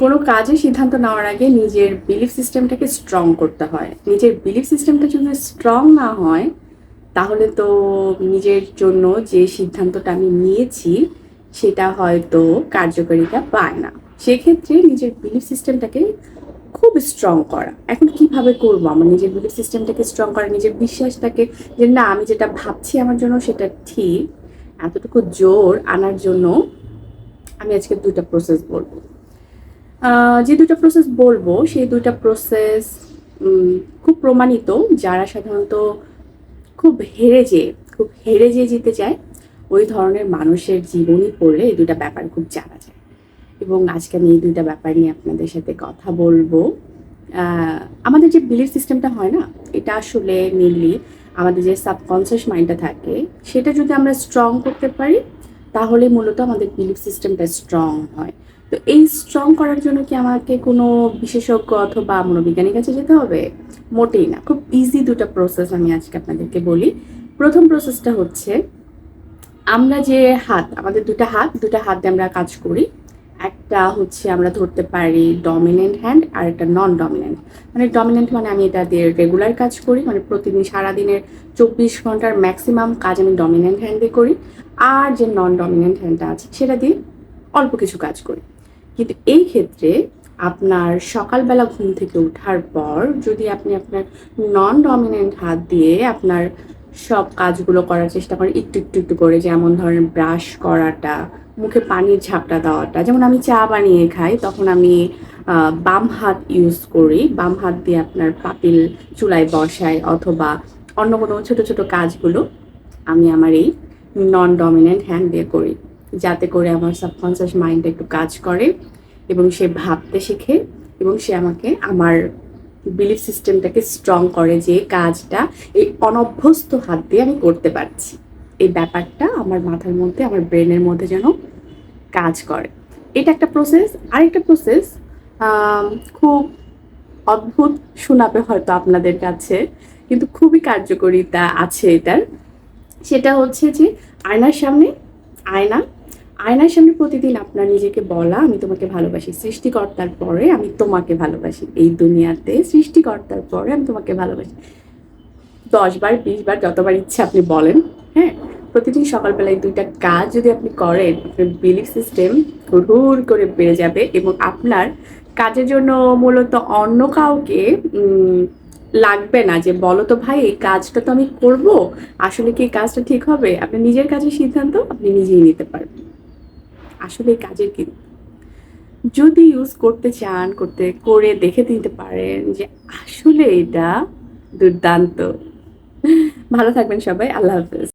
কোনো কাজে সিদ্ধান্ত নেওয়ার আগে নিজের বিলিফ সিস্টেমটাকে স্ট্রং করতে হয়। নিজের বিলিফ সিস্টেমটা যদি স্ট্রং না হয়, তাহলে তো নিজের জন্য যে সিদ্ধান্তটা আমি নিয়েছি সেটা হয়তো কার্যকারিতা পায় না। সেক্ষেত্রে নিজের বিলিফ সিস্টেমটাকে খুব স্ট্রং করা। এখন কিভাবে করবো আমার নিজের বিলিফ সিস্টেমটাকে স্ট্রং করা, নিজের বিশ্বাসটাকে যে না আমি যেটা ভাবছি আমার জন্য সেটা ঠিক, এতটুকু জোর আনার জন্য আমি আজকে ২টা প্রসেস বলবো। যে ২টা প্রসেস বলবো সেই ২টা প্রসেস খুব প্রমাণিত। যারা সাধারণত খুব হেরে যেয়ে জিতে যায়, ওই ধরনের মানুষের জীবনী পড়লে এই ২টা ব্যাপার খুব জানা যায়। এবং আজকে আমি এই ২টা ব্যাপার নিয়ে আপনাদের সাথে কথা বলবো। আমাদের যে বিলিফ সিস্টেমটা হয় না, এটা আসলে মেনলি আমাদের যে সাবকনসিয়াস মাইন্ডটা থাকে, সেটা যদি আমরা স্ট্রং করতে পারি তাহলে মূলত আমাদের বিলিফ সিস্টেমটা স্ট্রং হয়। তো এই স্ট্রং করার জন্য কি আমাকে কোনো বিশেষজ্ঞ অথবা মনোবিজ্ঞানীর কাছে যেতে হবে? মোটেই না। খুব ইজি ২টা প্রসেস আমি আজকে আপনাদেরকে বলি। প্রথম প্রসেসটা হচ্ছে, আমরা যে আমাদের ২টা হাত দিয়ে আমরা কাজ করি। একটা হচ্ছে আমরা ধরতে পারি ডমিনেন্ট হ্যান্ড, আর একটা নন ডমিনেন্ট। মানে ডমিনেন্ট মানে আমি এটা দিয়ে রেগুলার কাজ করি, মানে প্রতিদিন সারাদিনের ২৪ ঘন্টার ম্যাক্সিমাম কাজ আমি ডমিনেন্ট হ্যান্ড দিয়ে করি। আর যে নন ডমিনেন্ট হ্যান্ডটা আছে সেটা দিয়ে অল্প কিছু কাজ করি। কিন্তু এই ক্ষেত্রে আপনার সকালবেলা ঘুম থেকে ওঠার পর যদি আপনি আপনার নন ডমিনেন্ট হাত দিয়ে আপনার সব কাজগুলো করার চেষ্টা করেন একটু একটু একটু করে, যেমন ধরেন ব্রাশ করাটা, মুখে পানির ঝাপটা দেওয়াটা। যেমন আমি চা বানিয়ে খাই, তখন আমি বাম হাত ইউজ করি, বাম হাত দিয়ে আপনার পাতিল চুলায় বসাই, অথবা অন্য কোনো ছোট ছোট কাজগুলো আমি আমার এই নন ডমিনেন্ট হ্যান্ড দিয়ে করি, যাতে করে আমার সাবকনসিয়াস মাইন্ড একটু কাজ করে এবং সে ভাবতে শেখে এবং সে আমাকে আমার বিলিফ সিস্টেমটাকে স্ট্রং করে যে কাজটা এই অনভ্যস্ত হাত দিয়ে আমি করতে পারছি। এই ব্যাপারটা আমার মাথার মধ্যে, আমার ব্রেনের মধ্যে যেন কাজ করে। এটা একটা প্রসেস। আরেকটা প্রসেস খুব অদ্ভুত শোনাবে হয়তো আপনাদের কাছে, কিন্তু খুবই কার্যকারিতা আছে এটার। সেটা হচ্ছে যে আয়নার সামনে আয়না আয়নার সামনে প্রতিদিন আপনার নিজেকে বলা, আমি তোমাকে ভালোবাসি, সৃষ্টিকর্তার পরে আমি তোমাকে ভালোবাসি, এই দুনিয়াতে সৃষ্টিকর্তার পরে আমি তোমাকে ভালোবাসি। ১০ বার ২০ বার যতবার ইচ্ছে আপনি বলেন। হ্যাঁ, প্রতিদিন সকালবেলায় ২টা কাজ যদি আপনি করেন, আপনার বিলিফ সিস্টেম হুড় করে বেড়ে যাবে এবং আপনার কাজের জন্য মূলত অন্য কাউকে লাগবে না যে বলো তো ভাই এই কাজটা তো আমি করব, আসলে কি এই কাজটা ঠিক হবে। আপনি নিজের কাজের সিদ্ধান্ত আপনি নিজেই নিতে পারবেন। আসলে এই কাজের কি যদি ইউজ করতে চান, করে দেখে দিতে পারেন যে আসলে এটা দুর্দান্ত। ভালো থাকবেন সবাই। আল্লাহ হাফেজ।